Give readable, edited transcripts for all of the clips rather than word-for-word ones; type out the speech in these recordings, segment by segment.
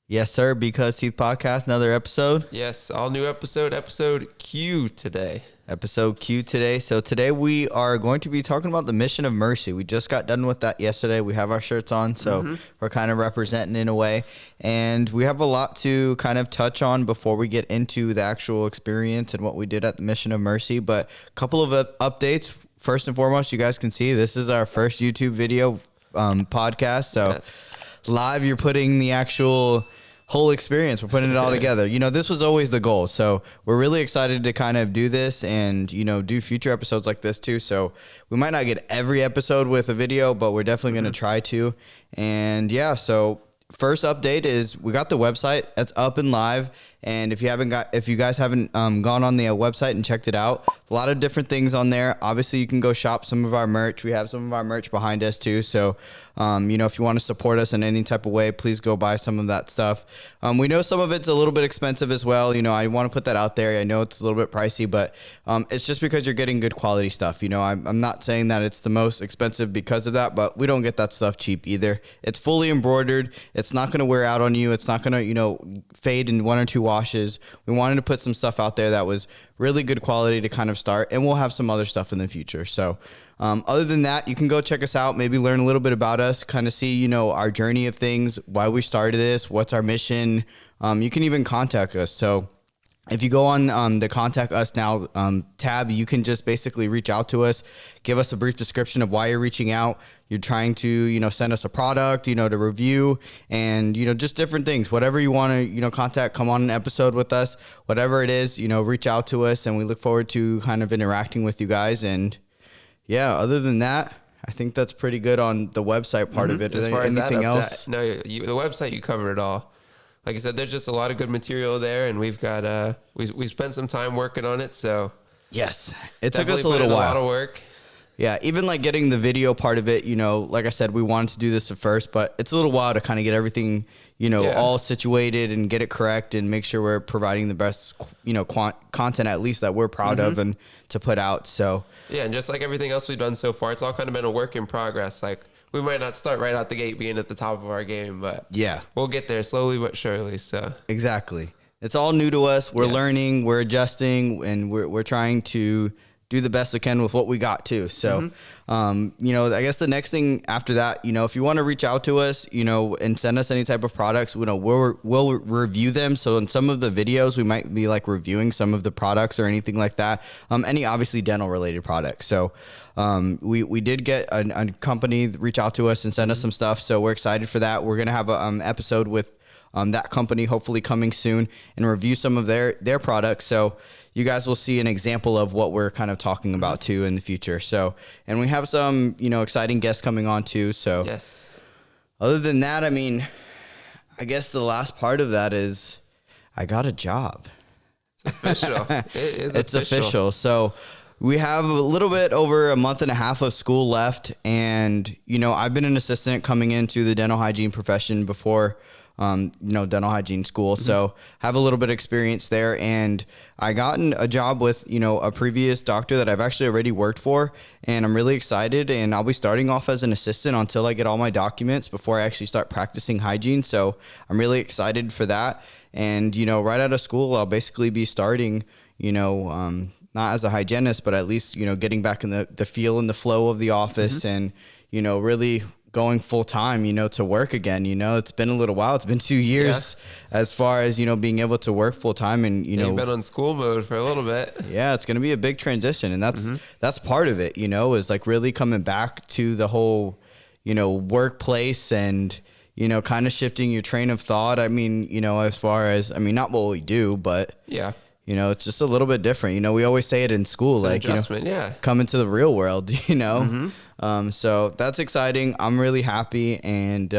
Yes, sir. Because.Teeth podcast, another episode. Yes, all new episode Q today. Episode Q today. So today we are going to be talking about the mission of mercy. We just got done with that yesterday. We have our shirts on, so we're kind of representing in a way. And we have a lot to kind of touch on before we get into the actual experience and what we did at the mission of mercy. But a couple of updates. First and foremost, you guys can see this is our first YouTube video podcast. So Yes. live, you're putting the actual whole experience. We're putting it all together. You know, this was always the goal. So we're really excited to kind of do this and, you know, do future episodes like this too. So we might not get every episode with a video, but we're definitely going to try to. And yeah, so first update is we got the website that's up and live. And if you guys haven't gone on the website and checked it out, a lot of different things on there. Obviously, you can go shop some of our merch. We have some of our merch behind us too. So, you know, if you want to support us in any type of way, please go buy some of that stuff. We know some of it's a little bit expensive as well. You know, I want to put that out there. I know it's a little bit pricey, but it's just because you're getting good quality stuff. You know, I'm not saying that it's the most expensive because of that, but we don't get that stuff cheap either. It's fully embroidered. It's not going to wear out on you. It's not going to, you know, fade in 1 or 2 washes. We wanted to put some stuff out there that was really good quality to kind of start, and we'll have some other stuff in the future. So other than that, you can go check us out, maybe learn a little bit about us, kind of see, you know, our journey of things, why we started this, what's our mission. You can even contact us. So if you go on the Contact Us Now tab, you can just basically reach out to us, give us a brief description of why you're reaching out. You're trying to, you know, send us a product, you know, to review and, you know, just different things. Whatever you want to, you know, contact, come on an episode with us, whatever it is, you know, reach out to us, and we look forward to kind of interacting with you guys. And yeah, other than that, I think that's pretty good on the website part of it. As far as anything that else? No, the website, you covered it all. Like I said, there's just a lot of good material there, and we've got we spent some time working on it. So Yes, it took definitely us a little put in while. a lot of work. Yeah, even like getting the video part of it, you know, like I said, we wanted to do this at first, but it's a little while to kind of get everything, you know, all situated and get it correct and make sure we're providing the best, you know, content at least that we're proud of and to put out. So Yeah, and just like everything else we've done so far, it's all kind of been a work in progress. Like, we might not start right out the gate being at the top of our game, but yeah, we'll get there slowly but surely. So exactly. It's all new to us. We're learning, we're adjusting, and we're trying to do the best we can with what we got too. So, you know, I guess the next thing after that, you know, if you want to reach out to us, you know, and send us any type of products, you know, we'll review them. So in some of the videos, we might be like reviewing some of the products or anything like that. Any obviously dental related products. So, we did get a company reach out to us and send us some stuff. So we're excited for that. We're going to have a episode with that company hopefully coming soon and review some of their products. So you guys will see an example of what we're kind of talking about too in the future. So, and we have some, you know, exciting guests coming on too. So yes. Other than that, I mean, I guess the last part of that is I got a job. It's official. It's official. So we have a little bit over a month and a half of school left. And, you know, I've been an assistant coming into the dental hygiene profession before, you know, dental hygiene school. So have a little bit of experience there. And I gotten a job with, you know, a previous doctor that I've actually already worked for. And I'm really excited. And I'll be starting off as an assistant until I get all my documents before I actually start practicing hygiene. So I'm really excited for that. And, you know, right out of school, I'll basically be starting, you know, not as a hygienist, but at least, you know, getting back in the feel and the flow of the office and, you know, really going full time, you know, to work again. You know, it's been a little while. It's been 2 years as far as, you know, being able to work full time and, you know, you've been on school mode for a little bit. Yeah, it's going to be a big transition. And that's part of it, you know, is like really coming back to the whole, you know, workplace and, you know, kind of shifting your train of thought. I mean, you know, as far as, I mean, not what we do, but Yeah. you know, it's just a little bit different. You know, we always say it in school, It's an like, you adjustment, know, come into the real world, you know? So that's exciting. I'm really happy. And,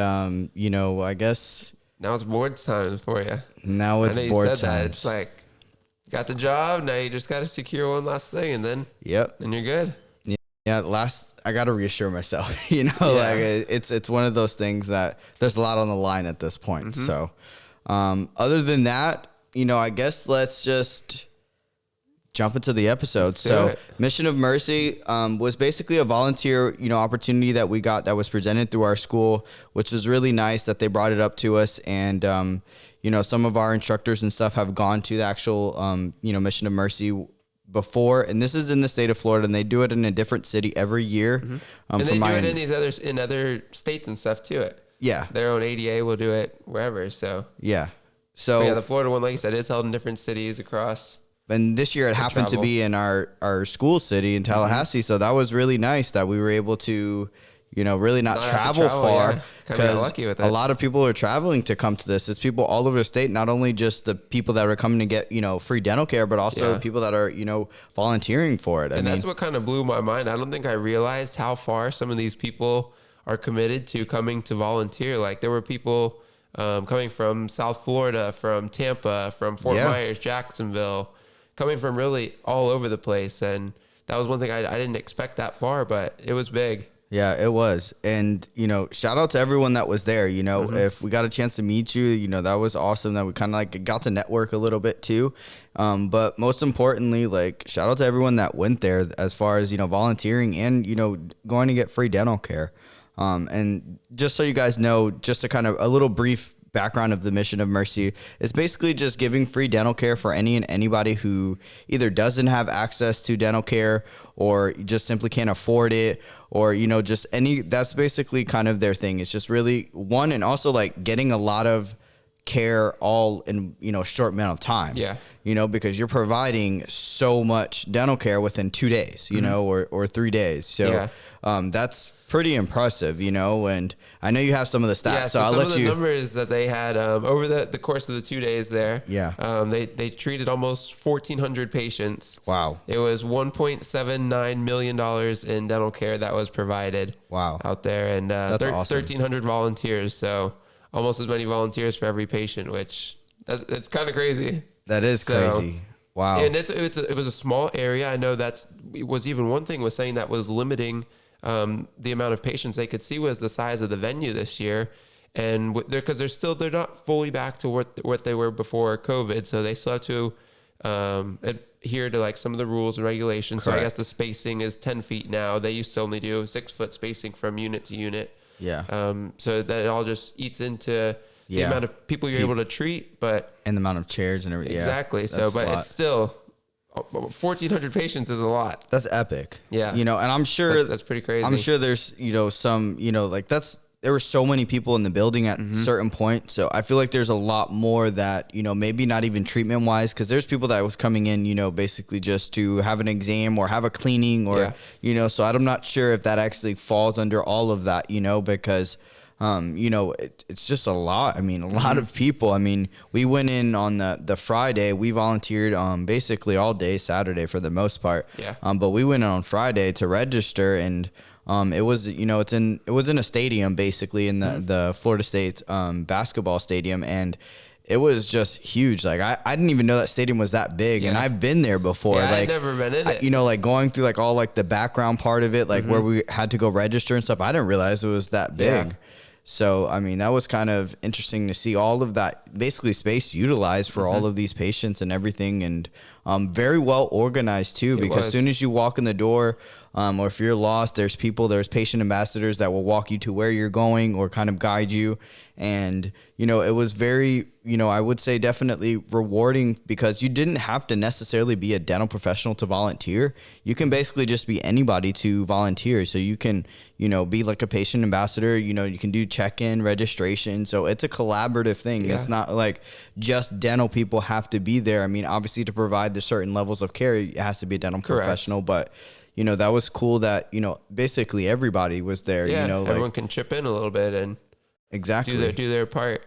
you know, I guess Now it's board time for you. now it's I know you board said that. time. It's like, got the job. Now you just got to secure one last thing, and then you're good. Yeah, I got to reassure myself, you know, like it's one of those things that there's a lot on the line at this point. So, other than that, you know, I guess let's just jump into the episode. Let's do So it. Mission of Mercy was basically a volunteer, opportunity that we got that was presented through our school, which was really nice that they brought it up to us. And, some of our instructors and stuff have gone to the actual, Mission of Mercy before. And this is in the state of Florida, and they do it in a different city every year. Mm-hmm. And they do it in these other states and stuff too. Yeah. Their own ADA will do it wherever. So Yeah. So but yeah, the Florida one, like you said, is held in different cities across. And this year it happened to be in our school city in Tallahassee. So that was really nice that we were able to, really not travel far. Yeah. Kind of got lucky with that. A lot of people are traveling to come to this. It's people all over the state, not only just the people that are coming to get, free dental care, but also people that are, volunteering for it. And that's what kind of blew my mind. I don't think I realized how far some of these people are committed to coming to volunteer. Like there were people coming from South Florida, from Tampa, from Fort Myers, Jacksonville, coming from really all over the place. And that was one thing I didn't expect that far, but it was big. Yeah, it was. And, shout out to everyone that was there. If we got a chance to meet you, that was awesome that we kind of like got to network a little bit too. But most importantly, like shout out to everyone that went there as far as, volunteering and, going to get free dental care. And just so you guys know, just a kind of a little brief background of the Mission of Mercy, it's basically just giving free dental care for any and anybody who either doesn't have access to dental care or just simply can't afford it, or just that's basically kind of their thing. It's just really one, and also like getting a lot of care all in a short amount of time. Because you're providing so much dental care within 2 days, or 3 days. So that's pretty impressive, and I know you have some of the stats. Yeah, so I'll some let of the you numbers that they had over the course of the 2 days there. They treated almost 1,400 patients. Wow. It was $1.79 million in dental care that was provided. Wow. Out there, and That's awesome. 1,300 volunteers. So almost as many volunteers for every patient, which it's kind of crazy. That is crazy. Wow. And it was a small area. I know it was even one thing was saying that was limiting the amount of patients they could see was the size of the venue this year. And because they're not fully back to what they were before COVID. So they still have to adhere to like some of the rules and regulations. Correct. So I guess the spacing is 10 feet now. They used to only do 6 foot spacing from unit to unit. So that it all just eats into the amount of people you're able to treat, and the amount of chairs and everything. Exactly. So, but it's still 1,400 patients is a lot. That's epic. Yeah. And I'm sure that's pretty crazy. I'm sure there's, some, there were so many people in the building at certain point. So I feel like there's a lot more that, maybe not even treatment wise, because there's people that was coming in, basically just to have an exam or have a cleaning or, so I'm not sure if that actually falls under all of that, because it's just a lot. I mean, a lot of people. I mean, we went in on the Friday. We volunteered basically all day Saturday for the most part. But we went in on Friday to register, and it was it was in a stadium basically in the Florida State basketball stadium, and it was just huge. Like I didn't even know that stadium was that big, and I've been there before. Yeah, like I've never been in it. Like going through like all like the background part of it, like where we had to go register and stuff. I didn't realize it was that big. Yeah. So, I mean, that was kind of interesting to see all of that basically space utilized for all of these patients and everything. And very well organized, too, because as soon as you walk in the door or if you're lost, there's patient ambassadors that will walk you to where you're going or kind of guide you. And, it was very, I would say definitely rewarding because you didn't have to necessarily be a dental professional to volunteer. You can basically just be anybody to volunteer. So you can, be like a patient ambassador, you can do check-in registration. So it's a collaborative thing. Yeah. It's not like just dental people have to be there. I mean, obviously to provide the certain levels of care, it has to be a dental professional, but that was cool that, basically everybody was there, everyone can chip in a little bit and do their part.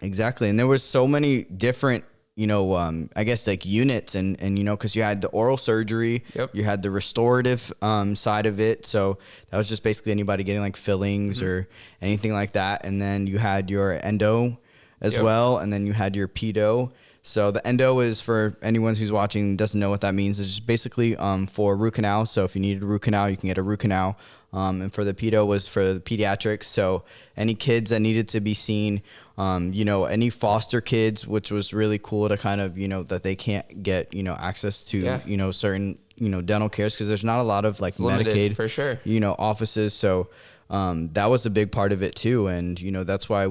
Exactly. And there was so many different, I guess like units and because you had the oral surgery, you had the restorative side of it. So that was just basically anybody getting like fillings or anything like that. And then you had your endo as well. And then you had your pedo. So the endo is, for anyone who's watching doesn't know what that means, it's just basically for root canal. So if you need a root canal, you can get a root canal. And for the pedo was for the pediatrics. So any kids that needed to be seen, any foster kids, which was really cool to kind of, that they can't get, access to, certain, dental cares, because there's not a lot of like It's limited, Medicaid, for sure, offices. So that was a big part of it too. And, that's why I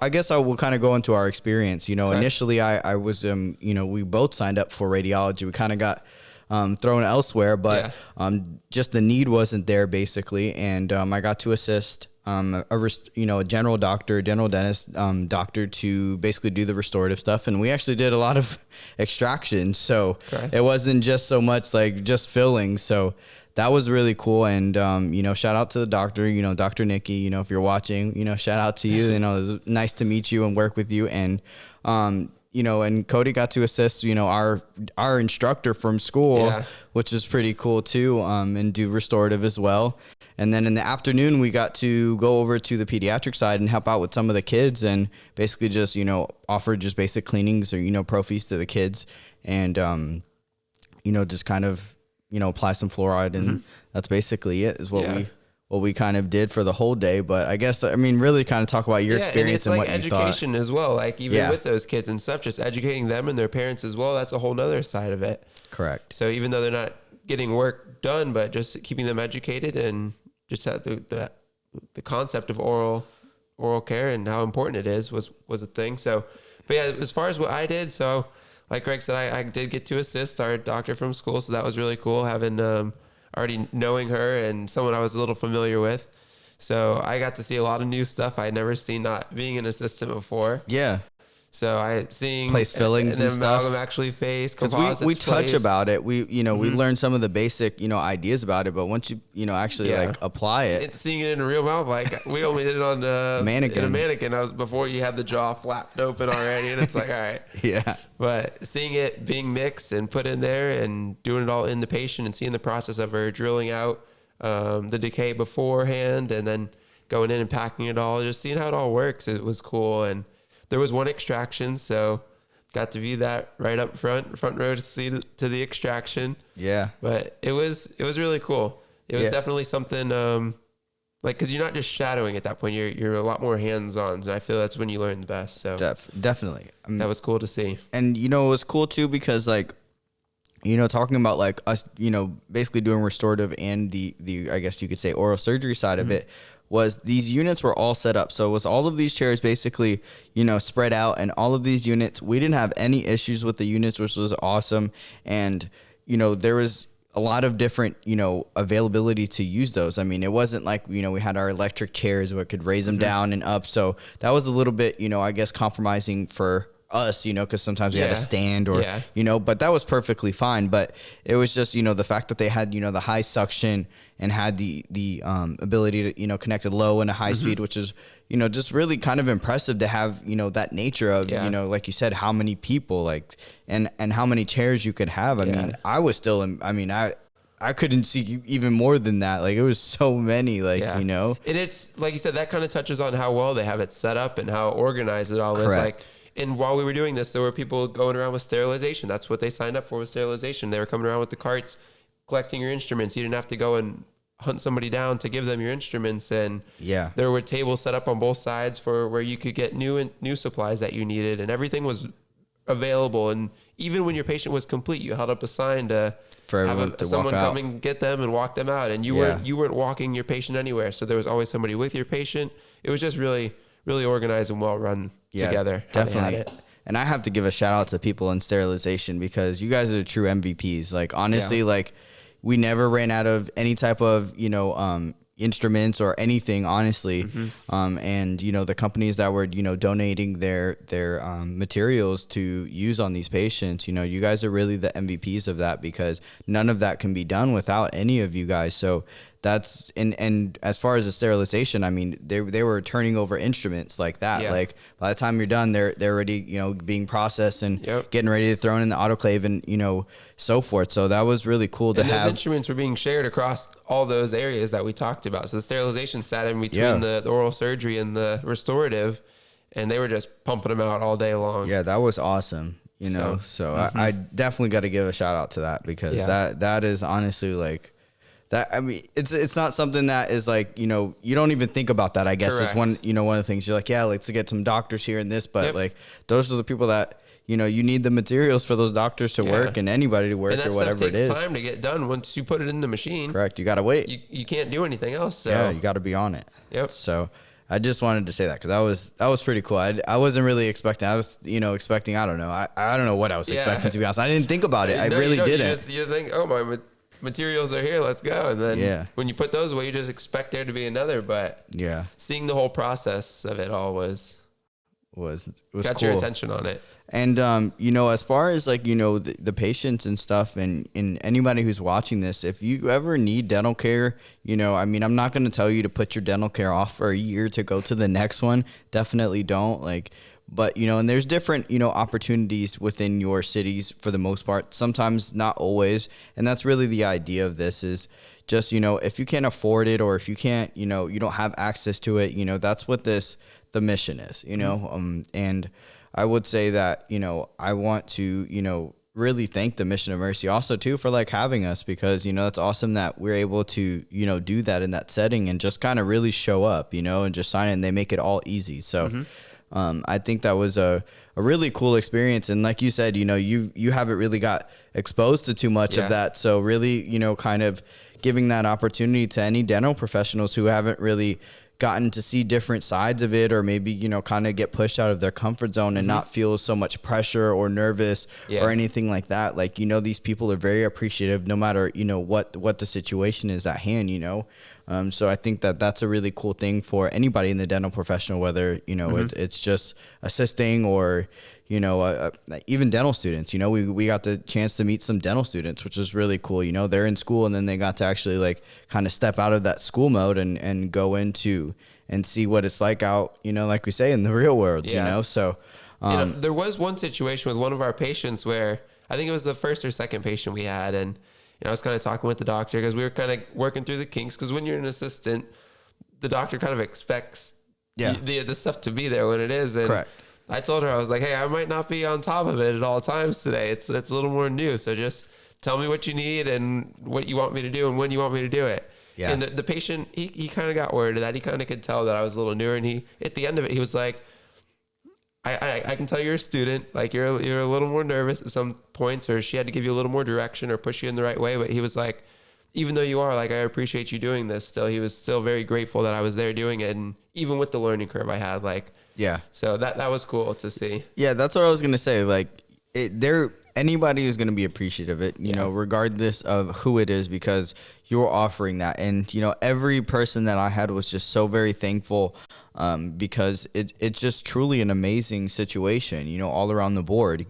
guess I will kind of go into our experience. Okay. Initially I was, we both signed up for radiology. We kind of got thrown elsewhere, but just the need wasn't there basically. And I got to assist a general dentist doctor to basically do the restorative stuff. And we actually did a lot of extraction. So it wasn't just so much like just filling. So that was really cool. And, shout out to the doctor, Dr. Nikki, if you're watching, shout out to you. It was nice to meet you and work with you. And, and Cody got to assist, our instructor from school, which is pretty cool too, and do restorative as well. And then in the afternoon, we got to go over to the pediatric side and help out with some of the kids and basically just, offer just basic cleanings or, prophies to the kids and, just kind of, apply some fluoride. And that's basically it, is what we kind of did for the whole day. But I guess, really kind of talk about your experience and, what you thought. It's like education as well. Like even with those kids and stuff, just educating them and their parents as well. That's a whole nother side of it. Correct. So even though they're not getting work done, but just keeping them educated and just the concept of oral care and how important it is was a thing. So, but yeah, as far as what I did, so like Greg said, I did get to assist our doctor from school. So that was really cool, having, already knowing her and someone I was a little familiar with. So I got to see a lot of new stuff I had never seen, not being an assistant before. Yeah. So place fillings and stuff. Amalgam actually face, because we touch about it. We we learned some of the basic ideas about it, but once you actually like apply it, it's seeing it in a real mouth. Like we only did it on the mannequin. In a mannequin. I was before you had the jaw flapped open already, and it's like all right. Yeah. But seeing it being mixed and put in there and doing it all in the patient and seeing the process of her drilling out the decay beforehand and then going in and packing it all, just seeing how it all works, it was cool. And there was one extraction, so got to view that right up front row to see to the extraction. Yeah. But it was really cool. It was definitely something because you're not just shadowing at that point. You're a lot more hands-on, and I feel that's when you learn the best. So definitely. That was cool to see. And it was cool too because talking about like us, basically doing restorative and the I guess you could say oral surgery side of it, was these units were all set up. So it was all of these chairs basically, spread out, and all of these units, we didn't have any issues with the units, which was awesome. And, there was a lot of different, availability to use those. I mean, it wasn't like, we had our electric chairs where it could raise them down and up. So that was a little bit, I guess compromising for us, because sometimes we had to stand or, but that was perfectly fine. But it was just, the fact that they had, the high suction and had the ability to, connect it low and a high speed, which is, just really kind of impressive to have, that nature of, like you said, how many people and how many chairs you could have. I mean, I was still, I couldn't see even more than that. Like it was so many, And it's like you said, that kind of touches on how well they have it set up and how organized it all is. Correct. And while we were doing this, there were people going around with sterilization. That's what they signed up for, was sterilization. They were coming around with the carts, collecting your instruments. You didn't have to go and hunt somebody down to give them your instruments. And there were tables set up on both sides for where you could get new supplies that you needed, and everything was available. And even when your patient was complete, you held up a sign to have someone come and get them and walk them out. And you weren't walking your patient anywhere, so there was always somebody with your patient. It was just really, really organized and well run together. Definitely. And I have to give a shout out to people in sterilization, because you guys are the true MVPs. Like honestly, we never ran out of any type of, instruments or anything, honestly. And, the companies that were, donating their materials to use on these patients, you guys are really the MVPs of that, because none of that can be done without any of you guys. So that's, and as far as the sterilization, I mean, they were turning over instruments like that. Like by the time you're done, they're already, being processed and getting ready to throw in the autoclave and, so forth. So that was really cool to have. Those instruments were being shared across all those areas that we talked about. So the sterilization sat in between the oral surgery and the restorative. and they were just pumping them out all day long. Yeah, that was awesome. So I definitely got to give a shout out to that, because that is honestly like that. I mean, it's not something that is like, you don't even think about that, I guess. Correct. Is one of the things you're like, yeah, let's get some doctors here and this, but like those are the people that, you need the materials for those doctors to work, and anybody to work, or whatever it is. And that stuff takes time to get done. Once you put it in the machine. Correct. You got to wait. You can't do anything else. So. Yeah, you got to be on it. Yep. So I just wanted to say that, because that was pretty cool. I wasn't really expecting. I was expecting. I don't know. I don't know what I was expecting, to be honest. I didn't think about it. I really didn't. You think, oh, my materials are here. Let's go. And then when you put those away, you just expect there to be another. But seeing the whole process of it all was got cool. your attention on it. And as far as like the patients and stuff, and anybody who's watching this, if you ever need dental care, I'm not going to tell you to put your dental care off for a year to go to the next one. Definitely don't. But and there's different opportunities within your cities for the most part. Sometimes, not always, and that's really the idea of this, is just if you can't afford it, or if you can't you don't have access to it, that's what the mission is, and I would say that, I want to, really thank the Mission of Mercy also too for like having us, because, it's awesome that we're able to, do that in that setting and just kind of really show up, and just sign it, and they make it all easy. So, I think that was a really cool experience. And like you said, you haven't really got exposed to too much of that. So really, kind of giving that opportunity to any dental professionals who haven't really gotten to see different sides of it, or maybe kind of get pushed out of their comfort zone and not feel so much pressure or nervous or anything like that. Like, these people are very appreciative no matter what the situation is at hand. So I think that that's a really cool thing for anybody in the dental professional, whether it's just assisting, or even dental students. We got the chance to meet some dental students, which is really cool. They're in school, and then they got to actually like kind of step out of that school mode and go into and see what it's like out, like we say, in the real world. So there was one situation with one of our patients where I think it was the first or second patient we had, and I was kind of talking with the doctor, because we were kind of working through the kinks, because when you're an assistant, the doctor kind of expects the stuff to be there when it is. And correct. I told her, I was like, hey, I might not be on top of it at all times today. It's a little more new. So just tell me what you need and what you want me to do and when you want me to do it. Yeah. And the patient, he kind of got word of that. He kind of could tell that I was a little newer. And at the end of it, he was like, I can tell you're a student. Like you're a little more nervous at some points, or she had to give you a little more direction or push you in the right way. But he was like, even though you are, like, I appreciate you doing this still. He was still very grateful that I was there doing it. And even with the learning curve I had, like, so that was cool to see. Yeah, that's what I was going to say. Like, anybody is going to be appreciative of it, regardless of who it is, because you're offering that. And, every person that I had was just so very thankful, because it's just truly an amazing situation, all around the board,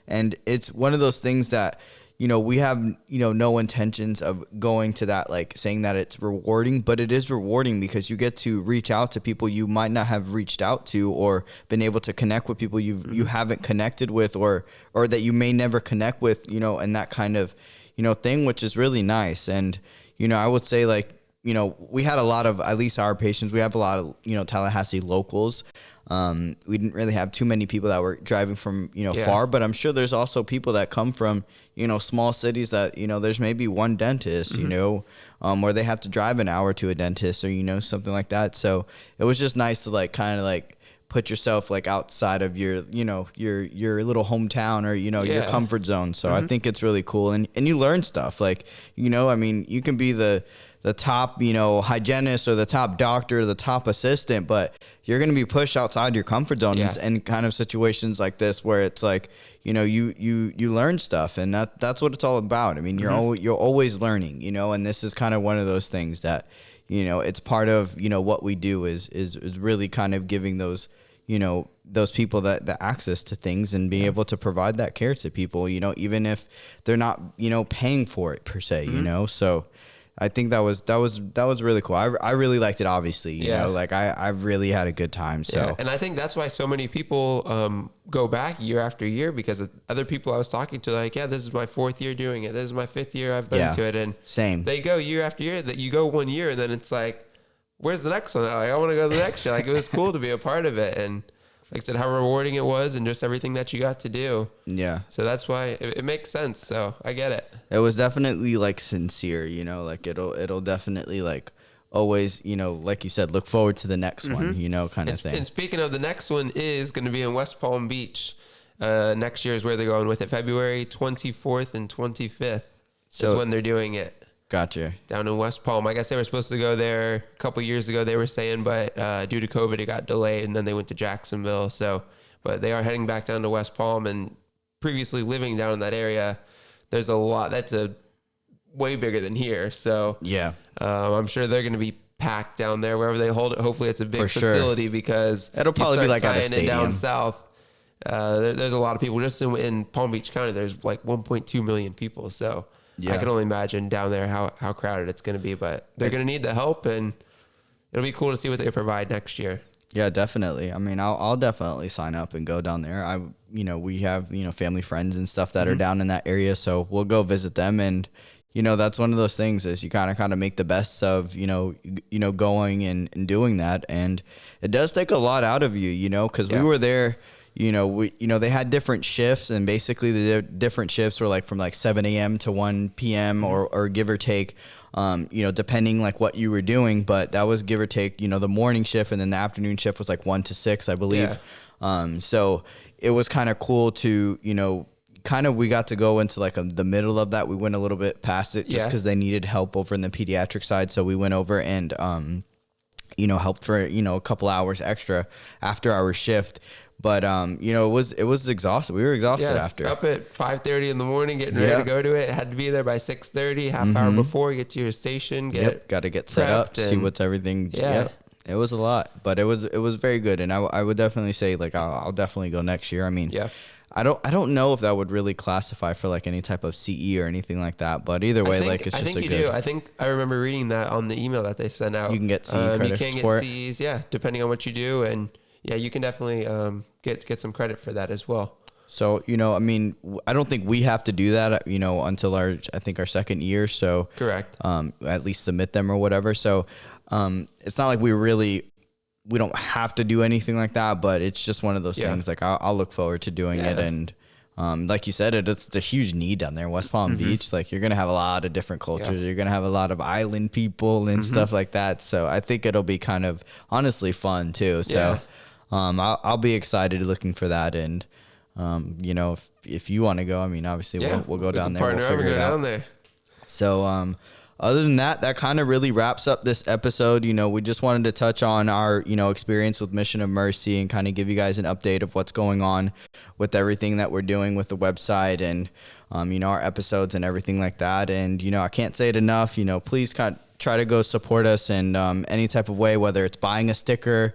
and it's one of those things that, we have, no intentions of going to that, like saying that it's rewarding, but it is rewarding because you get to reach out to people you might not have reached out to, or been able to connect with people you haven't connected with, or that you may never connect with, and that kind of, thing, which is really nice. And, I would say, like, we had a lot of, at least our patients, we have a lot of, Tallahassee locals. We didn't really have too many people that were driving from, far, but I'm sure there's also people that come from, small cities that, there's maybe one dentist, or they have to drive an hour to a dentist, or, something like that. So it was just nice to like, kind of like put yourself like outside of your, your little hometown, or, your comfort zone. So I think it's really cool. And you learn stuff like, I mean, you can be the top, hygienist, or the top doctor, or the top assistant, but you're going to be pushed outside your comfort zone and kind of situations like this, where it's like, you learn stuff, and that's what it's all about. I mean, you're always learning, and this is kind of one of those things that, it's part of, what we do is really kind of giving those, those people that the access to things, and being able to provide that care to people, even if they're not, paying for it per se, so I think that was really cool. I really liked it, obviously, you know, like I really had a good time. So, and I think that's why so many people go back year after year, because other people I was talking to, like, this is my 4th year doing it. This is my 5th year I've been to it. And same, they go year after year. That you go 1 year, and then it's like, where's the next one? Like, I want to go to the next year. Like, it was cool to be a part of it. And like I said, how rewarding it was and just everything that you got to do. Yeah. So that's why it makes sense. So I get it. It was definitely like sincere, like it'll definitely like always, like you said, look forward to the next one, kind of thing. And speaking of, the next one is going to be in West Palm Beach. Next year is where they're going with it. February 24th and 25th is when they're doing it. Gotcha. Down in West Palm. I guess they were supposed to go there a couple years ago, they were saying, but due to COVID, it got delayed, and then they went to Jacksonville. So, but they are heading back down to West Palm, and previously living down in that area, there's a lot. That's way bigger than here. So yeah, I'm sure they're going to be packed down there wherever they hold it. Hopefully, it's a big facility because it'll probably be like at a stadium down south. There's a lot of people just in Palm Beach County. There's like 1.2 million people. So. Yeah. I can only imagine down there how crowded it's going to be, but they're going to need the help, and it'll be cool to see what they provide next year. Yeah, definitely. I mean, I'll definitely sign up and go down there. We have, family friends and stuff that are down in that area, so we'll go visit them. And, that's one of those things is you kind of make the best of, going and doing that. And it does take a lot out of you, because we were there. They had different shifts, and basically the different shifts were like from like 7 a.m. to 1 p.m. or give or take, depending like what you were doing. But that was give or take, the morning shift, and then the afternoon shift was like 1 to 6, I believe. Yeah. So it was kind of cool to, we got to go into like the middle of that. We went a little bit past it just because they needed help over in the pediatric side. So we went over and, helped for, a couple hours extra after our shift. But, it was exhausted. We were exhausted after. Up at 5:30 in the morning, getting ready to go to it. Had to be there by 6:30, half hour before, get to your station. Got to get set up, see what's everything. Yeah. It was a lot, but it was very good. And I would definitely say, like, I'll definitely go next year. I mean, I don't know if that would really classify for like any type of CE or anything like that. But either way, it's just a good. I think you do. I think I remember reading that on the email that they sent out. You can get CE credits you can get CEs, depending on what you do. And you can definitely get some credit for that as well. So, I mean, I don't think we have to do that, until our second year. So correct. At least submit them or whatever. So, it's not like we don't have to do anything like that, but it's just one of those things. Like I'll look forward to doing it. And, like you said, it's a huge need down there in West Palm Beach. Like you're going to have a lot of different cultures. Yeah. You're going to have a lot of island people and stuff like that. So I think it'll be kind of honestly fun too. So, I'll be excited looking for that. And, if you want to go, I mean, obviously we'll go down there. We'll figure it out. Down there. So, other than that kind of really wraps up this episode. We just wanted to touch on our, experience with Mission of Mercy and kind of give you guys an update of what's going on with everything that we're doing with the website and, our episodes and everything like that. And, I can't say it enough, please try to go support us in any type of way, whether it's buying a sticker,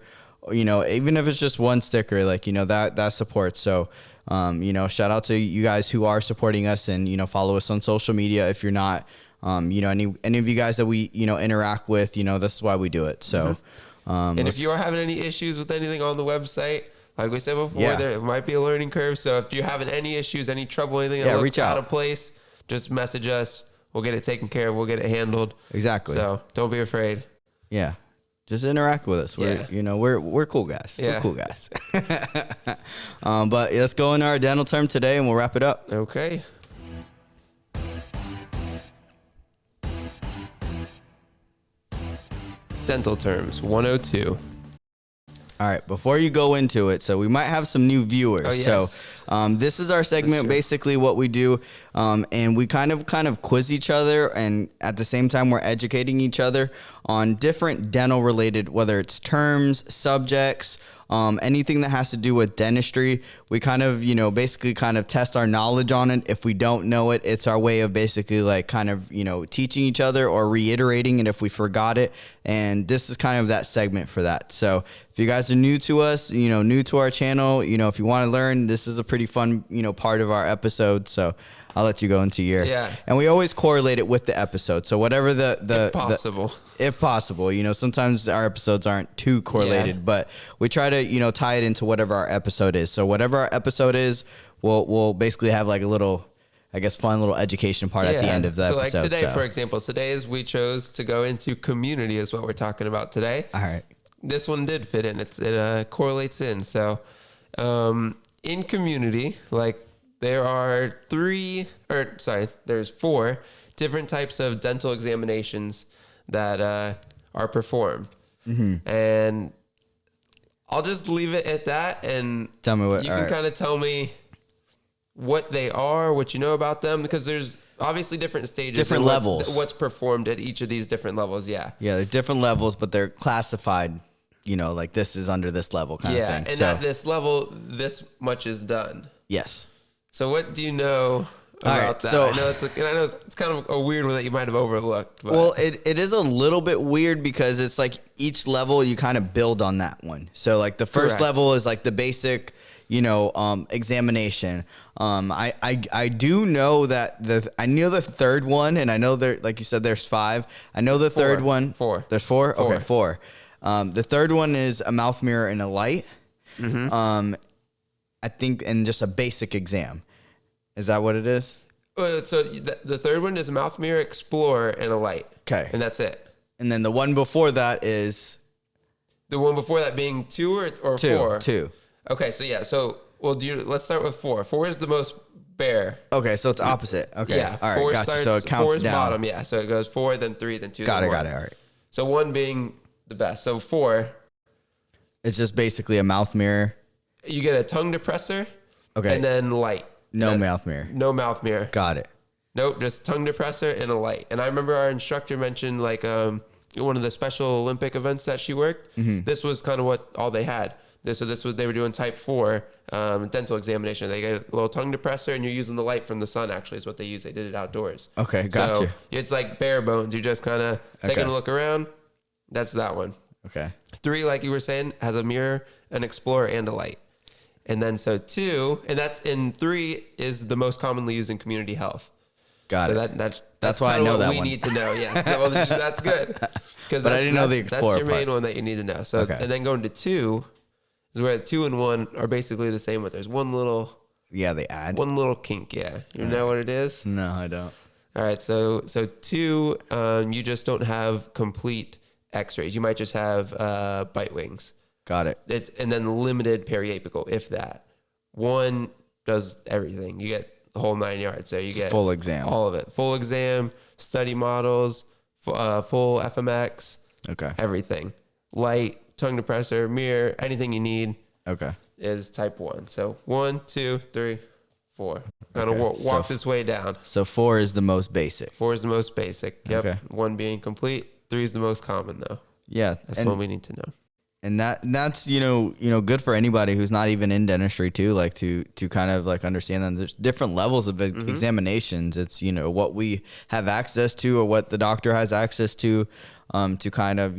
even if it's just one sticker, like, that supports. So, shout out to you guys who are supporting us and, follow us on social media. If you're not, any of you guys that we, interact with, this is why we do it. So, and if you are having any issues with anything on the website, like we said before, there might be a learning curve. So if you're having any issues, any trouble, anything that looks out of place, just message us. We'll get it taken care of. We'll get it handled. Exactly. So don't be afraid. Yeah. Just interact with us. We're cool guys. Yeah. We're cool guys. But let's go into our dental term today and we'll wrap it up. Okay. Dental terms 102. All right, before you go into it, so we might have some new viewers. Oh, yes. So this is our segment, basically what we do, and we kind of quiz each other, and at the same time we're educating each other on different dental related, whether it's terms, subjects, anything that has to do with dentistry. We basically test our knowledge on it. If we don't know it, it's our way of basically teaching each other or reiterating it if we forgot it. And this is kind of that segment for that. So if you guys are new to us, new to our channel, if you want to learn, this is a pretty fun, part of our episode. So I'll let you go into your, and we always correlate it with the episode. So whatever if possible, sometimes our episodes aren't too correlated, but we try to, tie it into whatever our episode is. So whatever our episode is, we'll basically have like a little, I guess, fun little education part at the end of the episode. So like today, for example, we chose to go into community is what we're talking about today. All right. This one did fit in. It correlates in. So In community, like there's 4 different types of dental examinations that are performed. And I'll just leave it at that, and Tell me what. you can kind of tell me what they are, what you know about them, because there's obviously different stages, different levels. What's performed at each of these different levels. Yeah, they're different levels, but they're classified. Like this is under this level kind of thing. And at this level, this much is done. Yes. So what do you know about that? So, I know it's kind of a weird one that you might have overlooked. But. Well, it is a little bit weird because it's like each level you kind of build on that one. So like the first level is like the basic, examination. I do know that I know the third one, and I know there, like you said, there's 5. I know the third one. 4. There's 4. Okay, 4. The third one is a mouth mirror and a light. I think, and just a basic exam. Is that what it is? So the third one is a mouth mirror, explorer, and a light. Okay. And that's it. And then the one before that is? The one before that being 2 or 4? 2. Okay, so yeah. So, let's start with 4. 4 is the most bare. Okay, so it's opposite. Okay. Yeah. All right, gotcha. So it counts 4 is down. bottom, yeah. So it goes 4, then 3, then 2, Got then it, 1. all right. So 1 being the best. So 4. It's just basically a mouth mirror. You get a tongue depressor. Okay. And then light. No mouth mirror. No mouth mirror. Got it. Nope, just tongue depressor and a light. And I remember our instructor mentioned like one of the Special Olympic events that she worked. This was kind of what all they had. This was they were doing type 4 dental examination. They get a little tongue depressor, and you're using the light from the sun. Actually, is what they use. They did it outdoors. Okay, gotcha. So it's like bare bones. You're just kind of taking a look around. That's that one. Okay. 3, like you were saying, has a mirror, an explorer, and a light. And then 2, and 3 is the most commonly used in community health. Got it. That's why I know that we one. need to know. Yeah, well, that's good. But I didn't know the explorer That's your main one that you need to know. So, and then going to 2 is where 2 and 1 are basically the same. But there's one little. Yeah, they add one little kink. Yeah, you know what it is? No, I don't. All right, so 2, you just don't have complete X-rays. You might just have bite wings. Got it. And then limited periapical, if that. 1 does everything. You get the whole 9 yards. So you get full exam, all of it. Full exam, study models, full FMX. Okay. Everything. Light, tongue depressor, mirror, anything you need. Okay. Is type 1. So 1, 2, 3, 4. Kind of walks its way down. So 4 is the most basic. 4 is the most basic. Yep. Okay. 1 being complete. 3 is the most common though. Yeah. That's what we need to know. And that's good for anybody who's not even in dentistry too, like to kind of like understand that there's different levels of examinations. It's what we have access to or what the doctor has access to kind of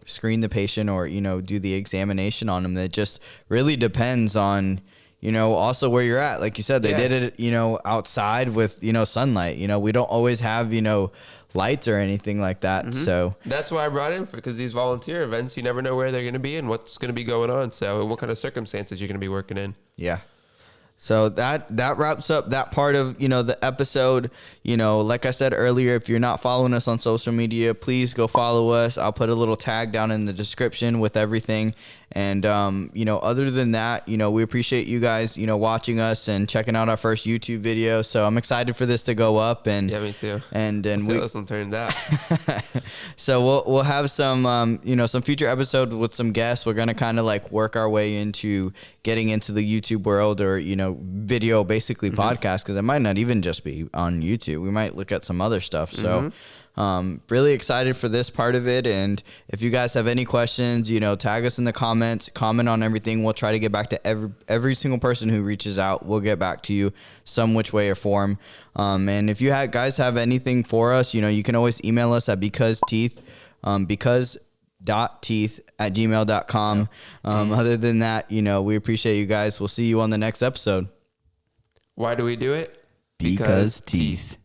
screen the patient or do the examination on them. That just really depends on also where you're at. Like you said, they did it outside with sunlight. We don't always have lights or anything like that. So that's why I brought in because these volunteer events, you never know where they're going to be and what's going to be going on. So and what kind of circumstances you're going to be working in. Yeah. So that wraps up that part of, the episode. Like I said earlier, if you're not following us on social media, please go follow us. I'll put a little tag down in the description with everything. And, other than that, we appreciate you guys, watching us and checking out our first YouTube video. So I'm excited for this to go up. And yeah, me too. And see how this one turned out. So we'll have some, some future episodes with some guests. We're going to kind of like work our way into getting into the YouTube world or, video, basically podcast, because it might not even just be on YouTube. We might look at some other stuff. So really excited for this part of it. And if you guys have any questions, tag us in the comments, comment on everything. We'll try to get back to every single person who reaches out. We'll get back to you some which way or form. And if you guys have anything for us, you can always email us at Because.Teeth, Because.Teeth@gmail.com. Other than that, we appreciate you guys. We'll see you on the next episode. Why do we do it? Because teeth.